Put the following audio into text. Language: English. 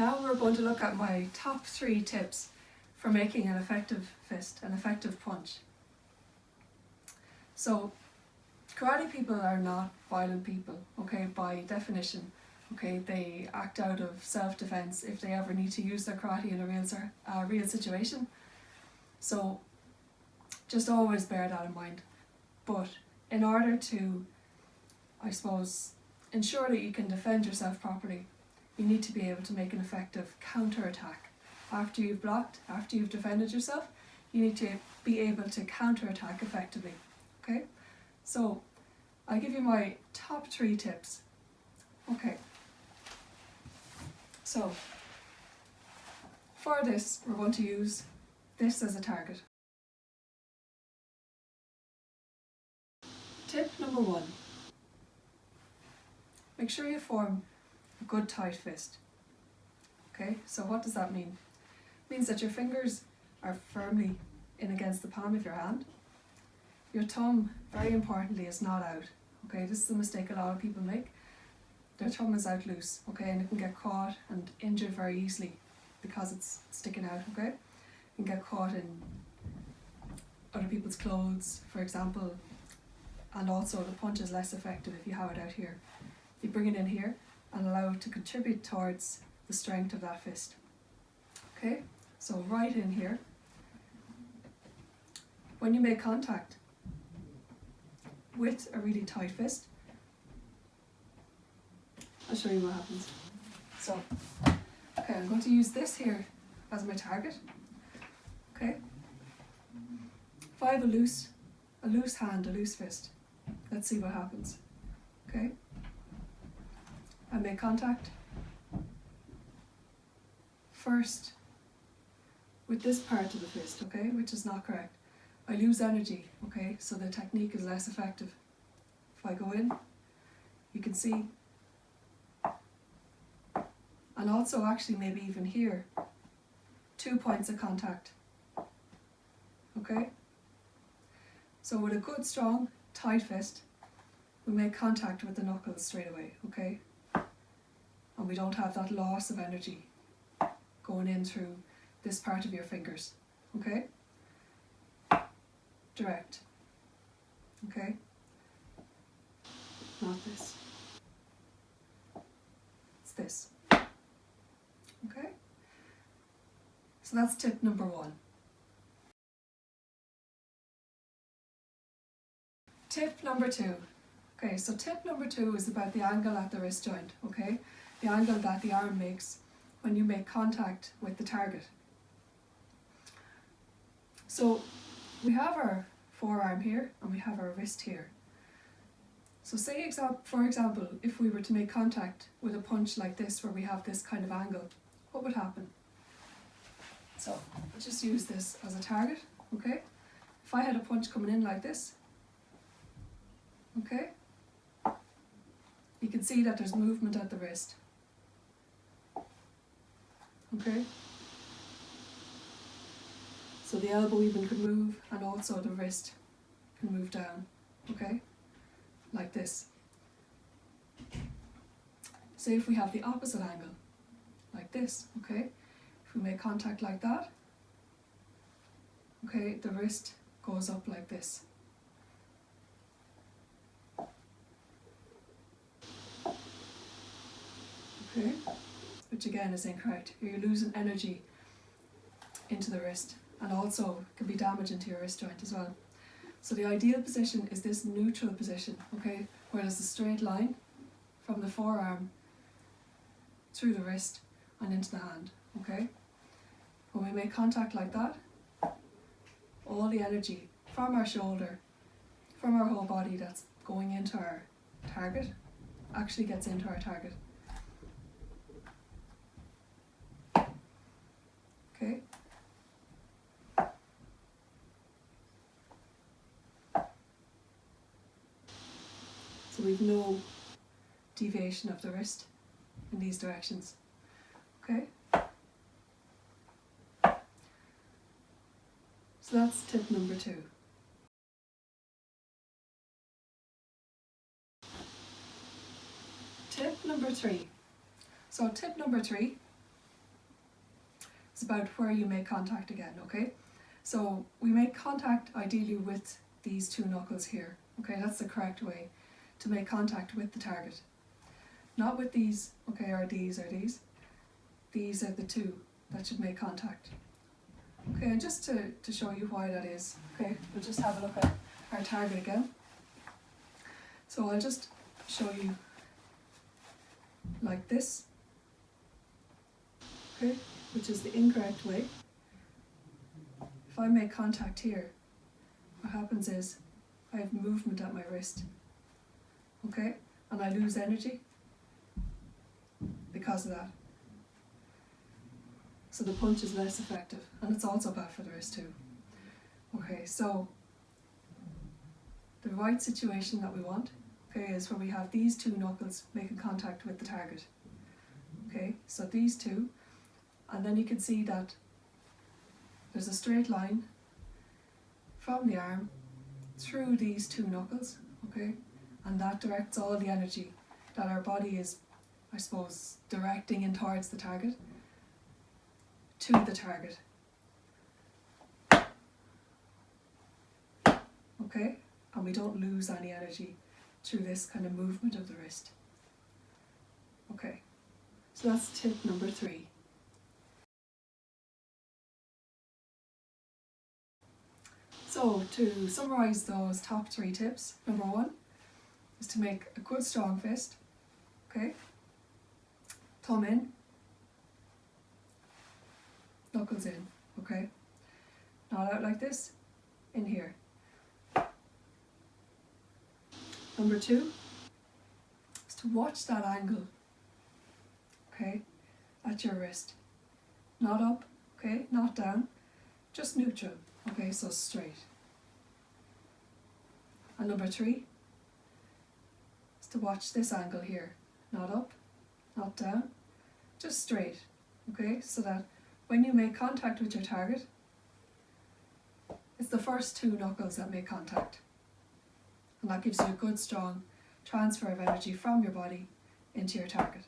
Now we're going to look at my top 3 tips for making an effective fist, an effective punch. So, karate people are not violent people, okay, by definition. Okay, they act out of self-defense if they ever need to use their karate in a real situation. So, just always bear that in mind. But in order to, I suppose, ensure that you can defend yourself properly, you need to be able to make an effective counter-attack. After you've blocked, after you've defended yourself, you need to be able to counter-attack effectively. Okay? So, I'll give you my top 3 tips. Okay. So, for this, we're going to use this as a target. Tip number 1. Make sure you form a good tight fist. Okay, so what does that mean? It means that your fingers are firmly in against the palm of your hand. Your thumb, very importantly, is not out. Okay, this is a mistake a lot of people make. Their thumb is out loose, okay, and it can get caught and injured very easily because it's sticking out, okay? It can get caught in other people's clothes, for example, and also the punch is less effective if you have it out here. You bring it in here and allow it to contribute towards the strength of that fist. Okay, so right in here. When you make contact with a really tight fist, I'll show you what happens. So, okay, I'm going to use this here as my target. Okay. If I have a loose hand, a loose fist, let's see what happens. Okay. I make contact first with this part of the fist, okay, which is not correct. I lose energy, okay, so the technique is less effective. If I go in, you can see, and also actually maybe even here, 2 points of contact, okay? So with a good, strong, tight fist, we make contact with the knuckles straight away, okay? And we don't have that loss of energy going in through this part of your fingers, okay? Direct, okay? Not this. It's this, okay? So that's tip number 1. Tip number 2. Okay, so tip number 2 is about the angle at the wrist joint, okay? The angle that the arm makes when you make contact with the target. So we have our forearm here and we have our wrist here. So say for example, if we were to make contact with a punch like this where we have this kind of angle, what would happen? So I'll just use this as a target, okay? If I had a punch coming in like this, okay, you can see that there's movement at the wrist. Okay? So the elbow even could move and also the wrist can move down, okay? Like this. Say if we have the opposite angle, like this, okay? If we make contact like that, okay, the wrist goes up like this. Okay? Which again is incorrect. You're losing energy into the wrist and also can be damaging to your wrist joint as well. So the ideal position is this neutral position, okay, where there's a straight line from the forearm through the wrist and into the hand, okay? When we make contact like that, all the energy from our shoulder, from our whole body that's going into our target, actually gets into our target. Okay? So we've no deviation of the wrist in these directions. Okay? So that's tip number 2. Tip number 3. So tip number 3 It's about where you make contact again, okay? So we make contact ideally with these two knuckles here, okay? That's the correct way to make contact with the target. Not with these, okay, or these or these. These are the two that should make contact. Okay, and just to show you why that is, okay, we'll just have a look at our target again. So I'll just show you like this, okay, which is the incorrect way. If I make contact here, what happens is I have movement at my wrist, okay, and I lose energy because of that. So the punch is less effective, and it's also bad for the wrist too. Okay, so the right situation that we want, okay, is where we have these two knuckles making contact with the target. Okay, so these two, and then you can see that there's a straight line from the arm through these two knuckles, okay, and that directs all the energy that our body is, I suppose, directing in towards the target to the target. Okay, and we don't lose any energy through this kind of movement of the wrist. Okay, so that's tip number 3. So to summarise those top 3 tips, number 1 is to make a good strong fist, okay, thumb in, knuckles in, okay, not out like this, in here. Number 2 is to watch that angle, okay, at your wrist, not up, okay, not down, just neutral, okay, so straight. And number 3 is to watch this angle here, not up, not down, just straight, okay, so that when you make contact with your target, it's the first 2 knuckles that make contact. And that gives you a good strong transfer of energy from your body into your target.